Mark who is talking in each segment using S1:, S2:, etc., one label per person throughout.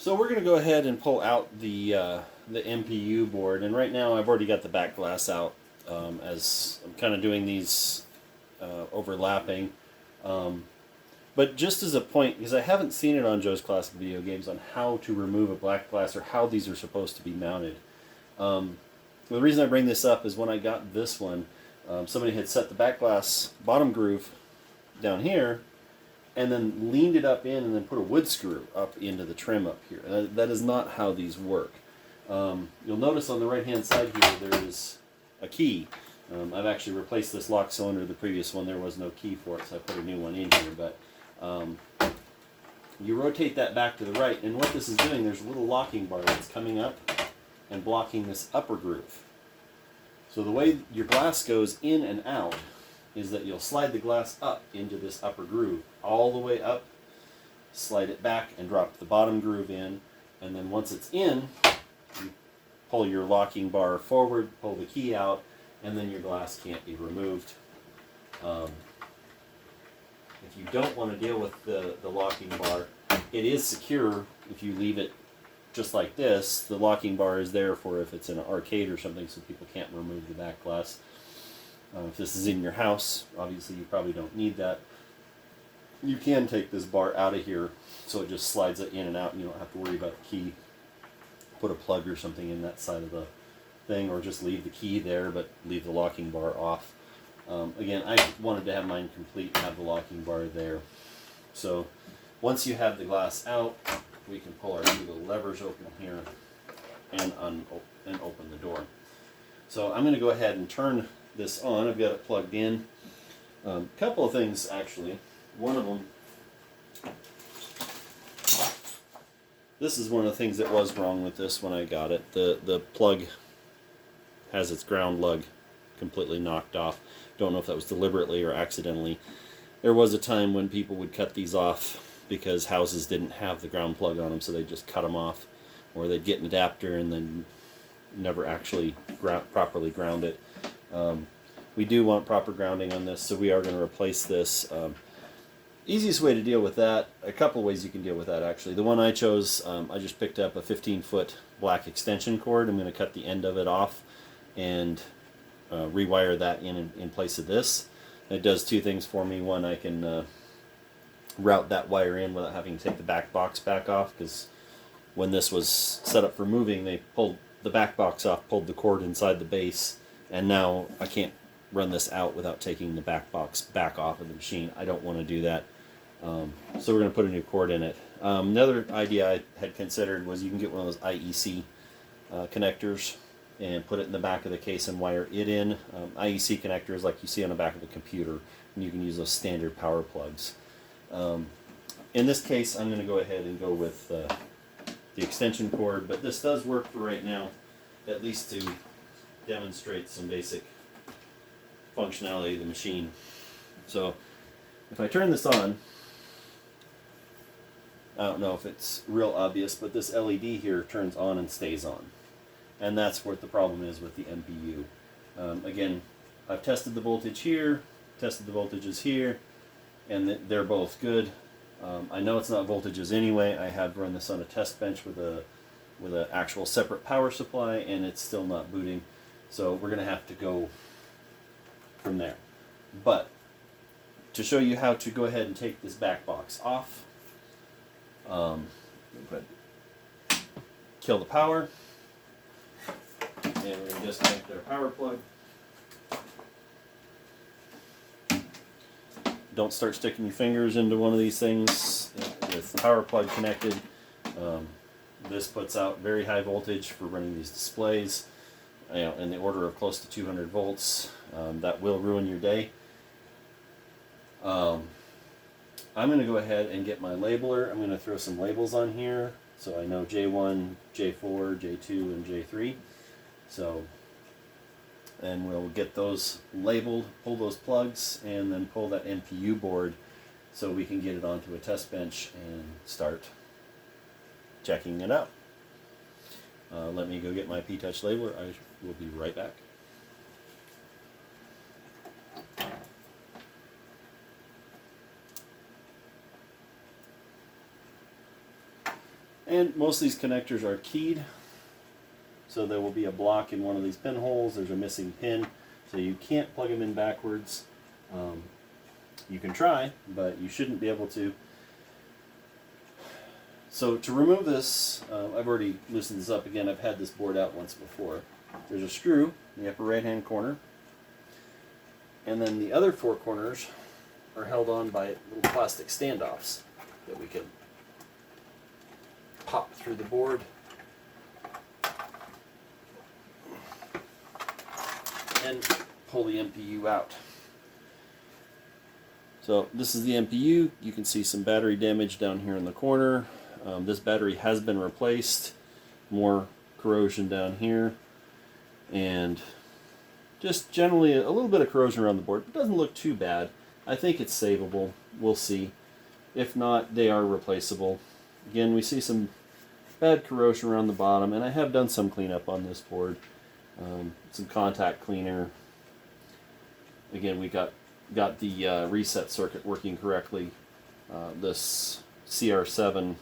S1: So we're going to go ahead and pull out the MPU board, and right now I've already got the back glass out as I'm kind of doing these overlapping. But just as a point, because I haven't seen it on Joe's Classic Video Games on how to remove a black glass or how these are supposed to be mounted. The reason I bring this up is when I got this one, somebody had set the back glass bottom groove down here and then leaned it up in and then put a wood screw up into the trim up here. That is not how these work. You'll notice on the right hand side here there is a key. I've actually replaced this lock cylinder. The previous one there was no key for it, so I put a new one in here. But you rotate that back to the right, and what this is doing, there's a little locking bar that's coming up and blocking this upper groove. So the way your glass goes in and out is that you'll slide the glass up into this upper groove, all the way up, slide it back and drop the bottom groove in, and then once it's in, you pull your locking bar forward, pull the key out, and then your glass can't be removed. If you don't want to deal with the locking bar, it is secure if you leave it just like this. The locking bar is there for if it's in an arcade or something, so people can't remove the back glass. If this is in your house, obviously you probably don't need that. You can take this bar out of here so it just slides it in and out and you don't have to worry about the key. Put a plug or something in that side of the thing, or just leave the key there but leave the locking bar off. Again, I wanted to have mine complete and have the locking bar there. So once you have the glass out, we can pull our two little levers open here and open the door. So I'm going to go ahead and turn this on. I've got it plugged in. A couple of things actually. One of them, this is one of the things that was wrong with this when I got it. The plug has its ground lug completely knocked off. Don't know if that was deliberately or accidentally. There was a time when people would cut these off because houses didn't have the ground plug on them, so they just cut them off, or they'd get an adapter and then never actually properly ground it. We do want proper grounding on this, so we are going to replace this. Easiest way to deal with that, a couple of ways you can deal with that actually. The one I chose, I just picked up a 15-foot black extension cord. I'm going to cut the end of it off and rewire that in place of this. It does two things for me. One, I can route that wire in without having to take the back box back off, because when this was set up for moving, they pulled the back box off, pulled the cord inside the base, and now I can't run this out without taking the back box back off of the machine. I don't want to do that. So we're going to put a new cord in it. Another idea I had considered was you can get one of those IEC connectors and put it in the back of the case and wire it in. IEC connectors like you see on the back of a computer, and you can use those standard power plugs. In this case, I'm going to go ahead and go with the extension cord, but this does work for right now, at least to demonstrate some basic functionality of the machine. So if I turn this on, I don't know if it's real obvious, but this LED here turns on and stays on. And that's what the problem is with the MPU. Again, I've tested the voltage here, tested the voltages here, and they're both good. I know it's not voltages anyway. I have run this on a test bench with an actual separate power supply, and it's still not booting. So we're going to have to go from there. But to show you how to go ahead and take this back box off, kill the power, and we're going to disconnect our power plug. Don't start sticking your fingers into one of these things with the power plug connected. This puts out very high voltage for running these displays, in the order of close to 200 volts. That will ruin your day. I'm going to go ahead and get my labeler. I'm going to throw some labels on here so I know J1, J4, J2, and J3. So, and we'll get those labeled, pull those plugs, and then pull that MPU board so we can get it onto a test bench and start checking it out. Let me go get my P-Touch labeler. I will be right back. And most of these connectors are keyed, so there will be a block in one of these pinholes. There's a missing pin, so you can't plug them in backwards. You can try, but you shouldn't be able to. So to remove this, I've already loosened this up again. I've had this board out once before. There's a screw in the upper right hand corner, and then the other four corners are held on by little plastic standoffs that we can pop through the board and pull the MPU out. So this is the MPU. You can see some battery damage down here in the corner. This battery has been replaced. More corrosion down here, and just generally a little bit of corrosion around the board. It doesn't look too bad. I think it's savable. We'll see. If not, they are replaceable. Again, we see some bad corrosion around the bottom, and I have done some cleanup on this board. Some contact cleaner. Again, we got the reset circuit working correctly. This CR7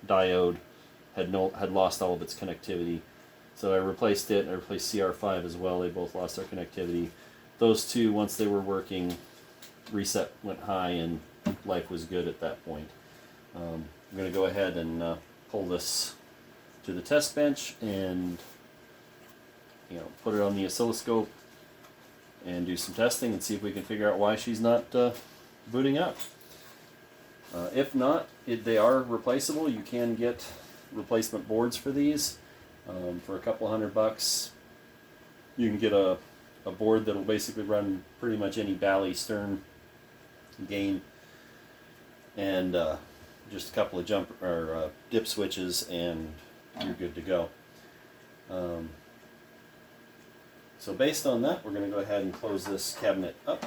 S1: diode had lost all of its connectivity, so I replaced it. I replaced CR5 as well. They both lost their connectivity. Those two, once they were working, reset went high and life was good at that point. I'm going to go ahead and pull this to the test bench and put it on the oscilloscope and do some testing and see if we can figure out why she's not booting up. If not, they are replaceable. You can get replacement boards for these for a couple $100. You can get a board that will basically run pretty much any Bally Stern gain, and just a couple of dip switches, and you're good to go. So based on that, we're going to go ahead and close this cabinet up.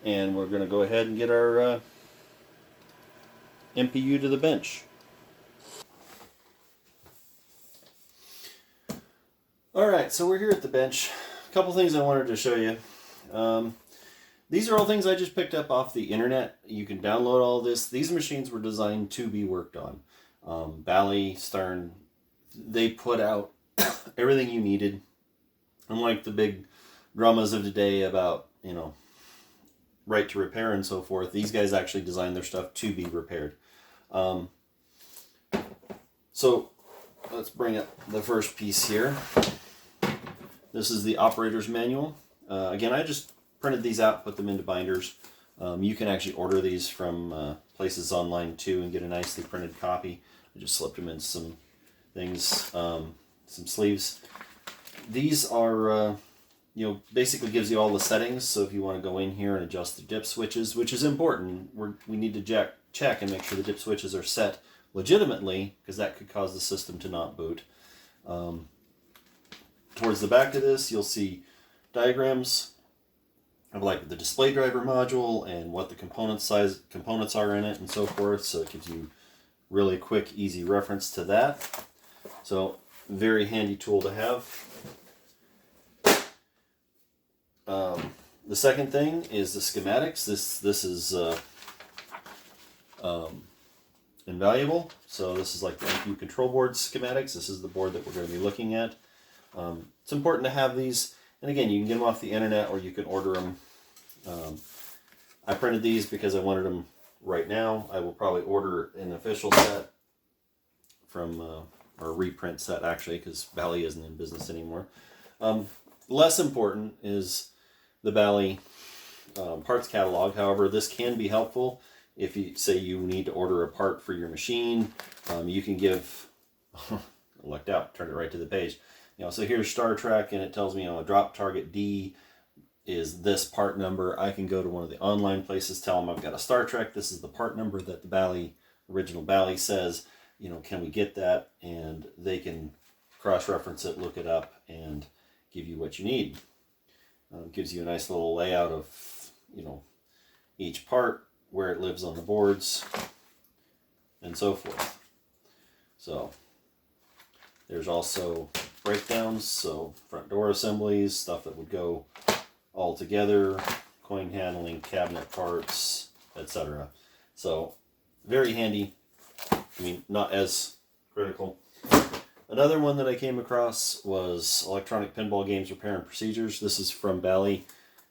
S1: And we're going to go ahead and get our MPU to the bench. Alright, so we're here at the bench. A couple things I wanted to show you. These are all things I just picked up off the internet. You can download all this. These machines were designed to be worked on. Bally, Stern, they put out everything you needed. Unlike the big dramas of today about, right to repair and so forth, these guys actually designed their stuff to be repaired. So let's bring up the first piece here. This is the operator's manual. Again, I just printed these out, put them into binders. You can actually order these from places online too and get a nicely printed copy. I just slipped them in some things, some sleeves. These are basically gives you all the settings. So if you want to go in here and adjust the dip switches, which is important, we need to check and make sure the dip switches are set legitimately, because that could cause the system to not boot. Towards the back of this, you'll see diagrams of like the display driver module and what the components are in it and so forth. So it gives you really quick, easy reference to that. So very handy tool to have. The second thing is the schematics. This is invaluable. So this is like the MPU control board schematics. This is the board that we're going to be looking at. It's important to have these, and again, you can get them off the internet or you can order them. I printed these because I wanted them right now. I will probably order an official set from, or a reprint set actually, because Bally isn't in business anymore. Less important is the Bally parts catalog. However, this can be helpful if you say you need to order a part for your machine. You can give, I lucked out, turned it right to the page. So here's Star Trek, and it tells me, a drop target D is this part number. I can go to one of the online places, tell them I've got a Star Trek. This is the part number that the Bally, original Bally says. Can we get that? And they can cross-reference it, look it up, and give you what you need. Gives you a nice little layout of, each part, where it lives on the boards, and and so forth. So there's also breakdowns, so front door assemblies, stuff that would go all together, coin handling, cabinet parts, etc. So very handy. I mean, not as critical. Another one that I came across was Electronic Pinball Games Repair and Procedures. This is from Bally.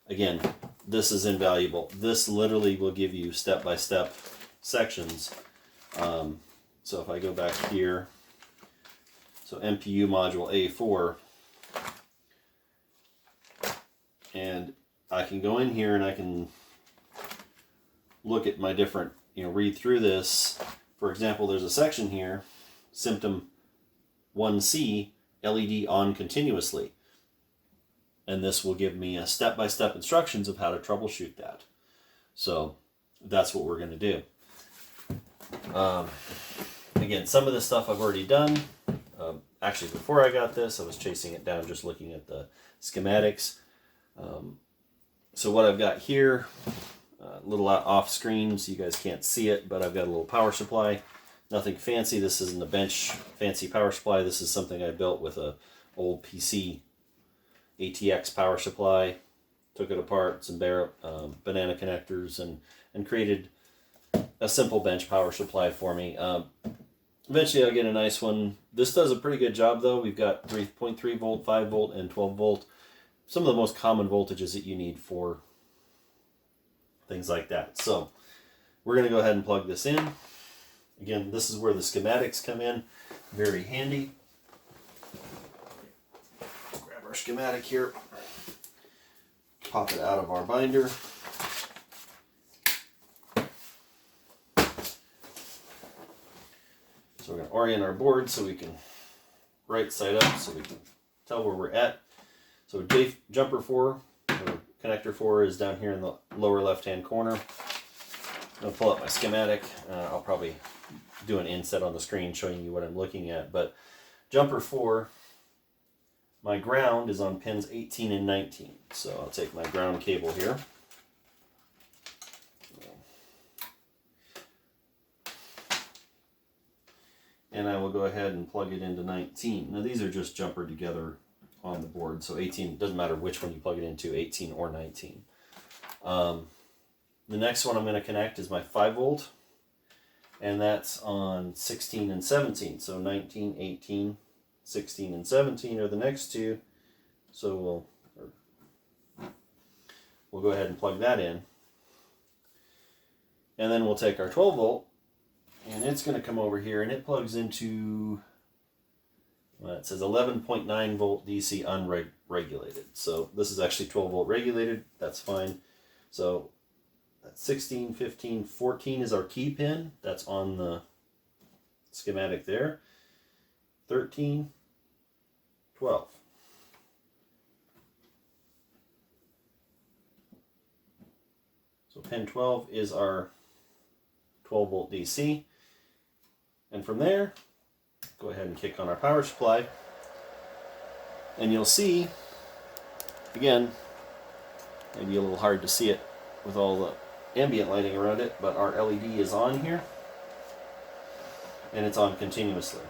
S1: Again, this is invaluable. This literally will give you step-by-step sections. So if I go back here, so MPU module A4, and I can go in here and I can look at my different, read through this. For example, there's a section here, symptom 1C, LED on continuously. And this will give me a step-by-step instructions of how to troubleshoot that. So that's what we're going to do. Again, some of this stuff I've already done. Actually, before I got this, I was chasing it down just looking at the schematics. So what I've got here, a little off screen so you guys can't see it, but I've got a little power supply. Nothing fancy. This isn't a bench fancy power supply. This is something I built with a old PC ATX power supply. Took it apart, some banana connectors, and created a simple bench power supply for me. Eventually I'll get a nice one. This does a pretty good job though. We've got 3.3 volt, 5 volt, and 12 volt. Some of the most common voltages that you need for things like that. So we're going to go ahead and plug this in. Again, this is where the schematics come in. Very handy. Grab our schematic here. Pop it out of our binder. So we're going to orient our board so we can right side up so we can tell where we're at. So jumper 4, or connector 4 is down here in the lower left hand corner. I'm going to pull up my schematic. I'll probably do an inset on the screen showing you what I'm looking at. But jumper 4, my ground is on pins 18 and 19. So I'll take my ground cable here. And I will go ahead and plug it into 19. Now these are just jumpered together on the board, so 18, doesn't matter which one you plug it into, 18 or 19. The next one I'm going to connect is my 5 volt, and that's on 16 and 17. So 19, 18, 16, and 17 are the next two. So we'll go ahead and plug that in. And then we'll take our 12 volt, and it's going to come over here, and it plugs into, well, it says 11.9 volt DC unregulated. So this is actually 12 volt regulated. That's fine. So that's 16, 15, 14 is our key pin. That's on the schematic there. 13, 12. So pin 12 is our 12 volt DC. And from there, go ahead and kick on our power supply. And you'll see, again, maybe a little hard to see it with all the ambient lighting around it, but our LED is on here. And it's on continuously.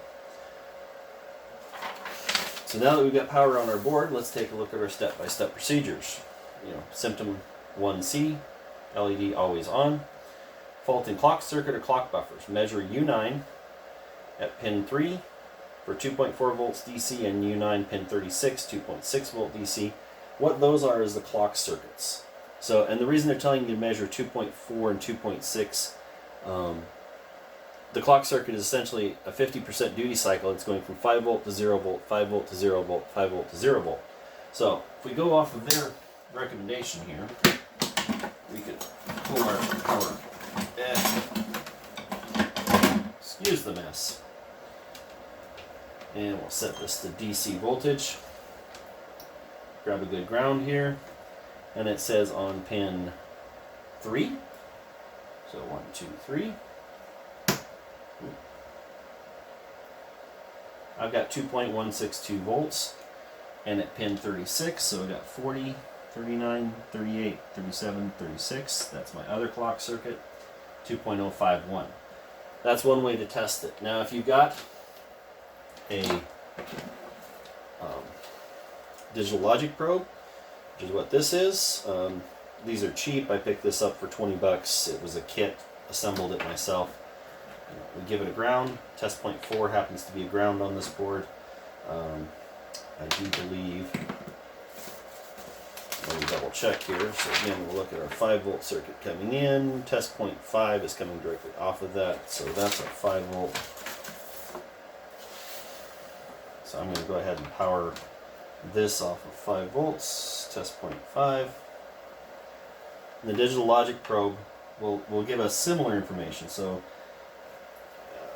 S1: So now that we've got power on our board, let's take a look at our step-by-step procedures. Symptom 1C, LED always on. Fault in clock circuit or clock buffers. Measure U9 at pin 3 for 2.4 volts DC and U9 pin 36, 2.6 volt DC. What those are is the clock circuits. So, and the reason they're telling you to measure 2.4 and 2.6, the clock circuit is essentially a 50% duty cycle. It's going from 5 volt to 0 volt, 5 volt to 0 volt, 5 volt to 0 volt. So if we go off of their recommendation here, we could pull our power. Excuse the mess. And we'll set this to DC voltage. Grab a good ground here. And it says on pin 3. So 1, 2, 3. I've got 2.162 volts. And at pin 36, so I've got 40, 39, 38, 37, 36. That's my other clock circuit. 2.051. That's one way to test it. Now, if you've got a digital logic probe, which is what this is, these are cheap. I picked this up for 20 bucks. It was a kit, assembled it myself. We give it a ground. Test point 4 happens to be a ground on this board. I do believe, let me double check here. So again, we'll look at our 5-volt circuit coming in. Test point 5 is coming directly off of that. So that's our 5-volt. So I'm going to go ahead and power this off of 5 volts. Test point 5. And the digital logic probe will give us similar information. So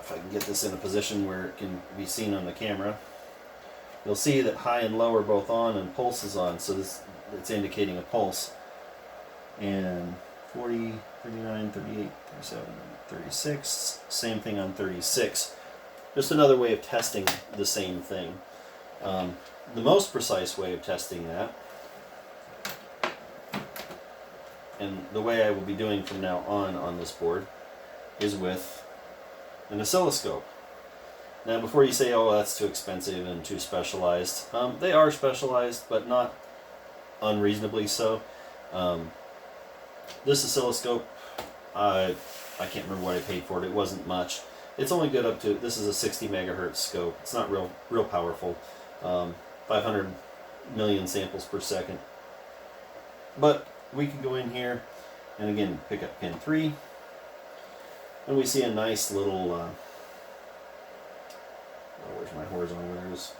S1: if I can get this in a position where it can be seen on the camera, you'll see that high and low are both on and pulse is on. So it's indicating a pulse. And 40, 39, 38, 37, 36, same thing on 36. Just another way of testing the same thing. The most precise way of testing that, and the way I will be doing from now on this board, is with an oscilloscope. Now, before you say, oh, that's too expensive and too specialized, they are specialized, but not unreasonably so. This oscilloscope, I can't remember what I paid for it. It wasn't much. It's only good up to, this is a 60 megahertz scope. It's not real powerful. 500 million samples per second. But we can go in here and again pick up pin 3, and we see a nice little oh, where's my horizontal? There it is.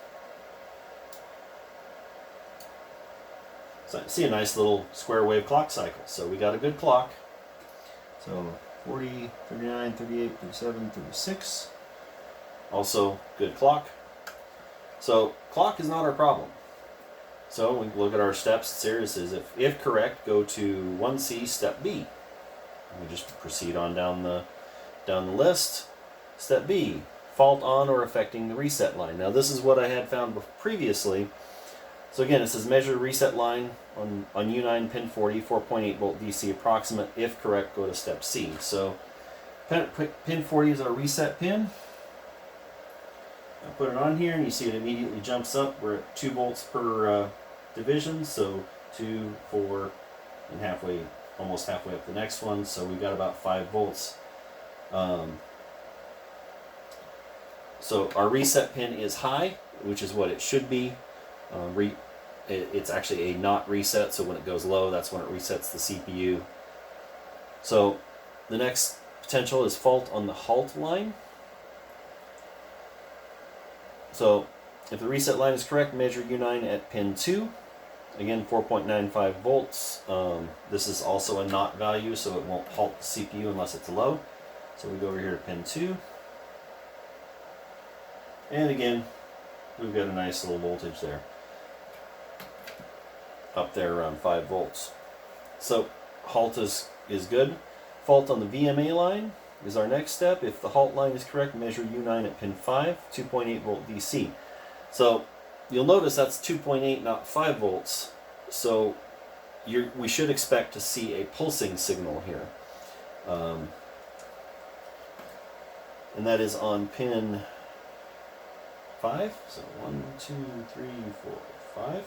S1: So I see a nice little square wave clock cycle. So we got a good clock. So 40, 39, 38, 37, 36. Also good clock. So clock is not our problem. So we look at our steps. Series is if correct, go to 1C step B. And we just proceed on down the list. Step B, fault on or affecting the reset line. Now this is what I had found previously. So again, it says measure reset line on U9 pin 40, 4.8 volt DC approximate. If correct, go to step C. So pin 40 is our reset pin. I put it on here and you see it immediately jumps up. We're at 2 volts per division, so 2, 4, and halfway, almost halfway up the next one. So we got about 5 volts. So our reset pin is high, which is what it should be. It's actually a not reset, so when it goes low, that's when it resets the CPU. So the next potential is fault on the halt line. So if the reset line is correct, measure U9 at pin 2. Again, 4.95 volts. This is also a not value, so it won't halt the CPU unless it's low. So we go over here to pin 2. And again, we've got a nice little voltage there. Up there around 5 volts. So halt is good. Fault on the VMA line is our next step. If the halt line is correct, measure U9 at pin 5, 2.8 volt DC. So you'll notice that's 2.8, not 5 volts. So we should expect to see a pulsing signal here. And that is on pin 5. So 1, 2, 3, 4, 5.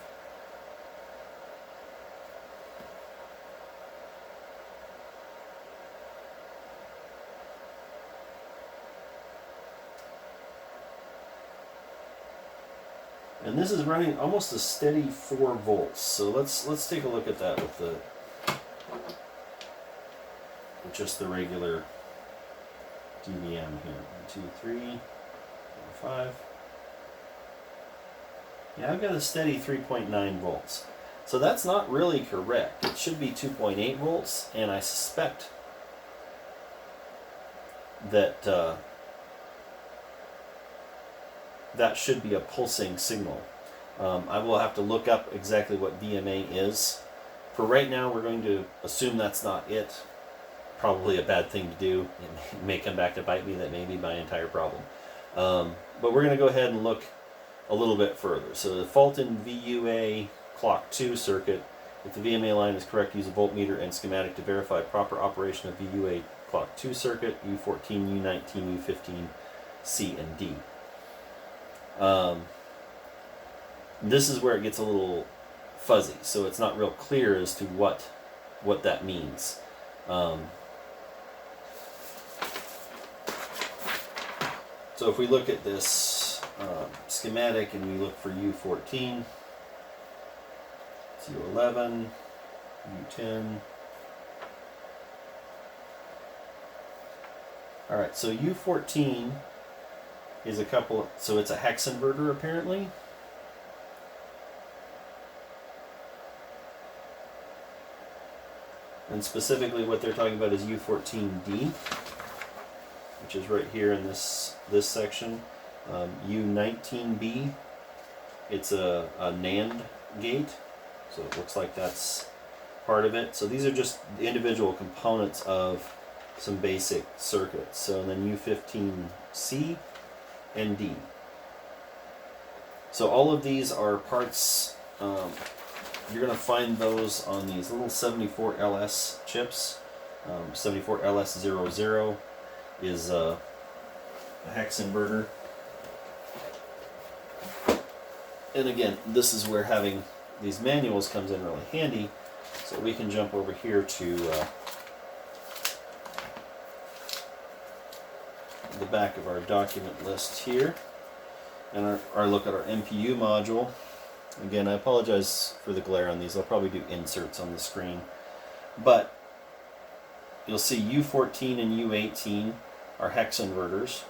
S1: And this is running almost a steady 4 volts. So let's take a look at that with just the regular DVM here. 1, 2, 3, 4, 5. Yeah, I've got a steady 3.9 volts. So that's not really correct. It should be 2.8 volts, and I suspect that that should be a pulsing signal. I will have to look up exactly what VMA is. For right now, we're going to assume that's not it. Probably a bad thing to do. It may come back to bite me. That may be my entire problem. But we're going to go ahead and look a little bit further. So the fault in VUA clock 2 circuit. If the VMA line is correct, use a voltmeter and schematic to verify proper operation of VUA clock 2 circuit, U14, U19, U15, C, and D. This is where it gets a little fuzzy, so it's not real clear as to what that means. So if we look at this schematic and we look for U14, it's U11, U10. Alright, so U14 is so it's a hex inverter apparently. And specifically what they're talking about is U14D, which is right here in this section. U19B, it's a NAND gate, so it looks like that's part of it. So these are just the individual components of some basic circuits. So then U15C and D. So all of these are parts, you're going to find those on these little 74LS chips. 74LS00 is a hex inverter. And again, this is where having these manuals comes in really handy. So we can jump over here to the back of our document list here and our look at our MPU module. Again, I apologize for the glare on these. I'll probably do inserts on the screen. But you'll see U14 and U18 are hex inverters.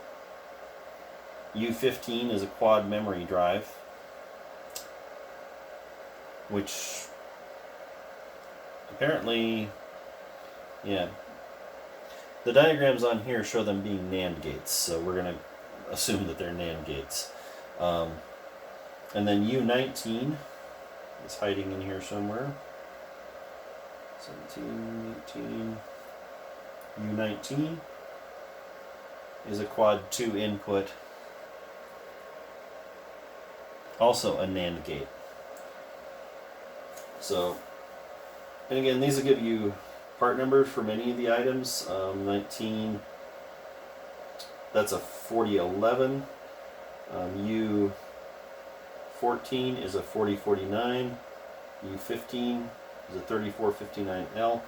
S1: U15 is a quad memory drive, which apparently, yeah, the diagrams on here show them being NAND gates, so we're going to assume that they're NAND gates. And then U19 is hiding in here somewhere. 17, 18. U19 is a quad 2 input, also a NAND gate. So, and again, these will give you part numbers for many of the items. 19, that's a 4011. U14 is a 4049. U15 is a 3459L.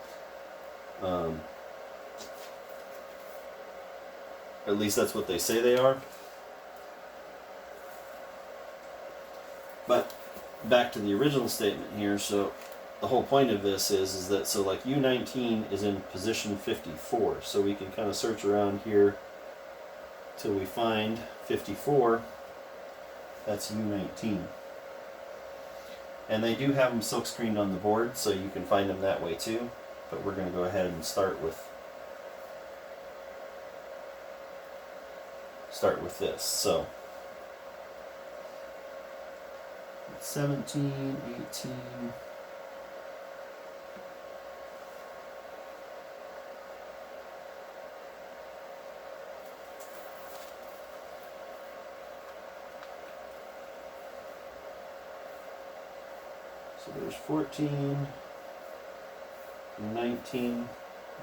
S1: At least that's what they say they are. But back to the original statement here. So the whole point of this is that, so like U19 is in position 54. So we can kind of search around here till we find 54. That's U19. And they do have them silk screened on the board, so you can find them that way too. But we're going to go ahead and start with this. So 17, 18. So there's 14, 19,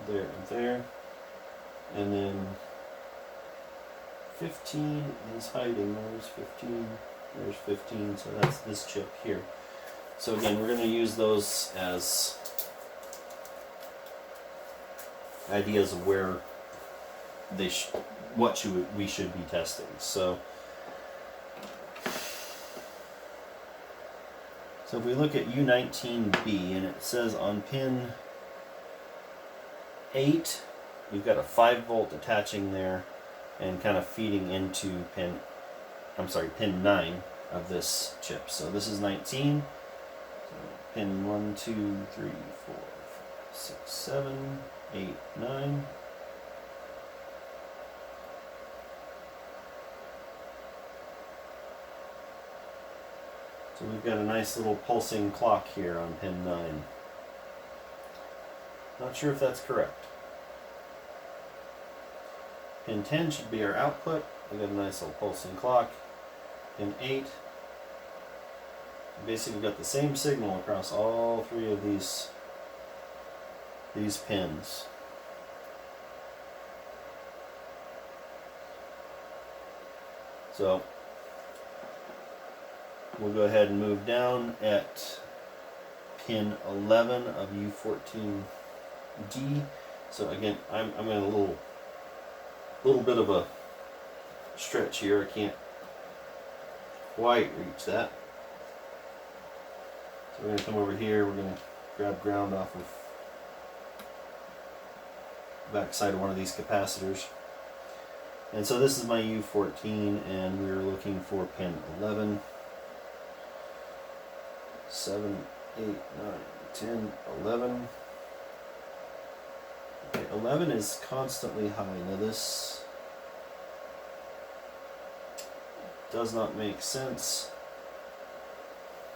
S1: there and there, and then 15 is hiding. There's 15, there's 15, so that's this chip here. So again, we're going to use those as ideas of where they we should be testing. So if we look at U19B, and it says on pin 8, you've got a 5 volt attaching there and kind of feeding into pin 9 of this chip. So this is 19. So pin 1, 2, 3, 4, 5, 6, 7, 8, 9. So we've got a nice little pulsing clock here on pin 9. Not sure if that's correct. Pin 10 should be our output. We've got a nice little pulsing clock. Pin 8. Basically got the same signal across all 3 of these pins. So we'll go ahead and move down at pin 11 of U14D. So again, I'm in a little bit of a stretch here. I can't quite reach that. So we're going to come over here. We're going to grab ground off of the back side of one of these capacitors. And so this is my U14, and we're looking for pin 11. 7, 8, 9, 10, 11. Okay, 11 is constantly high. Now this does not make sense.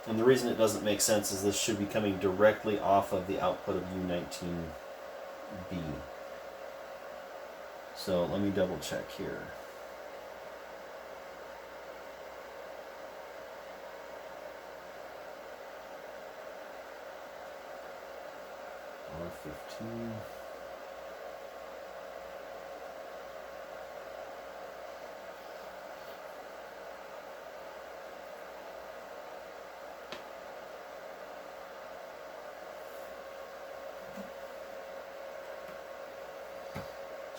S1: And the reason it doesn't make sense is this should be coming directly off of the output of U19B. So let me double check here. R15.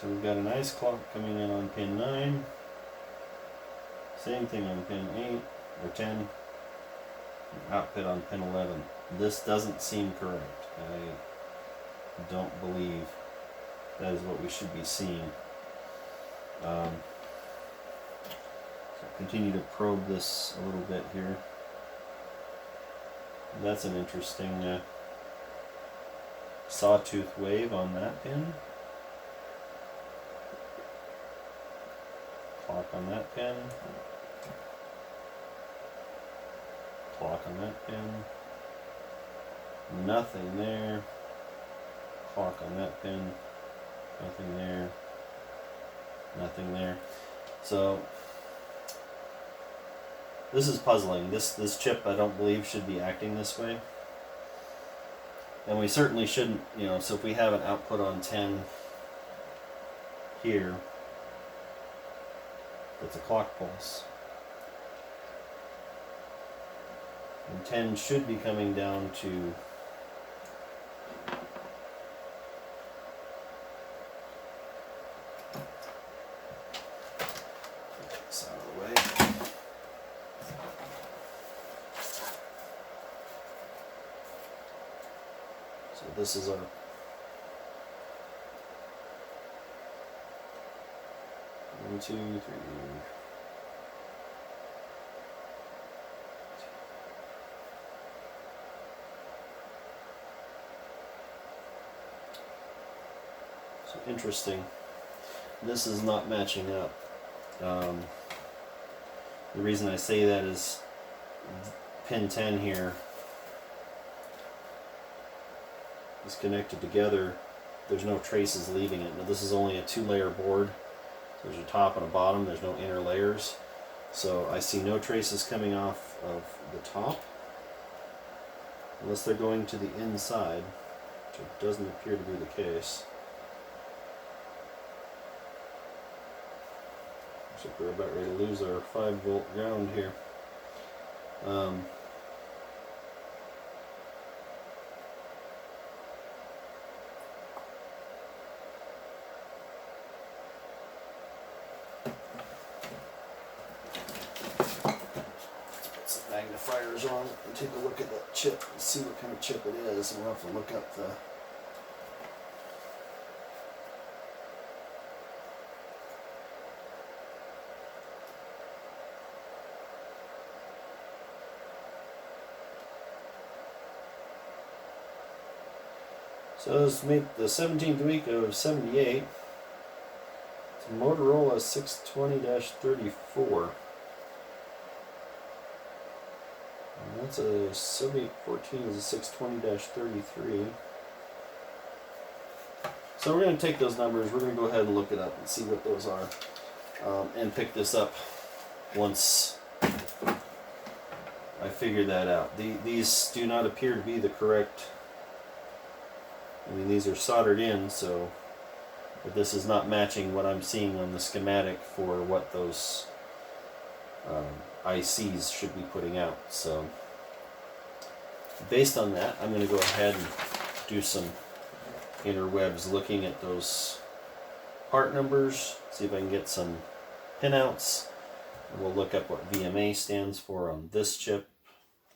S1: So we've got a nice clock coming in on pin 9. Same thing on pin 8 or 10. Output on pin 11. This doesn't seem correct. I don't believe that is what we should be seeing. So continue to probe this a little bit here. That's an interesting sawtooth wave on that pin. Clock on that pin. Clock on that pin. Nothing there. Clock on that pin. Nothing there. Nothing there. So this is puzzling. This chip, I don't believe, should be acting this way. And we certainly shouldn't, so if we have an output on 10 here, that's a clock pulse. And 10 should be coming down to this out of the way. So this is our 1, 2, 3. So interesting. This is not matching up. The reason I say that is pin 10 here is connected together. There's no traces leaving it. Now this is only a 2-layer board. There's a top and a bottom, there's no inner layers. So I see no traces coming off of the top, unless they're going to the inside, which doesn't appear to be the case. Looks like we're about ready to lose our 5-volt ground here. Magnifiers on and take a look at that chip and see what kind of chip it is, and we'll have to look up the So let's make the 17th week of 78. It's a Motorola 620-34. That's a 7814 is a 620-33. So we're going to take those numbers, we're going to go ahead and look it up and see what those are, and pick this up once I figure that out. These do not appear to be the correct, I mean these are soldered in, so but this is not matching what I'm seeing on the schematic for what those ICs should be putting out. So based on that, I'm going to go ahead and do some interwebs looking at those part numbers, see if I can get some pinouts. We'll look up what VMA stands for on this chip,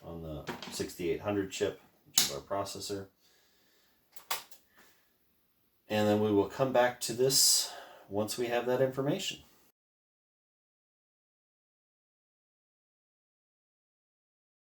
S1: on the 6800 chip, which is our processor. And then we will come back to this once we have that information.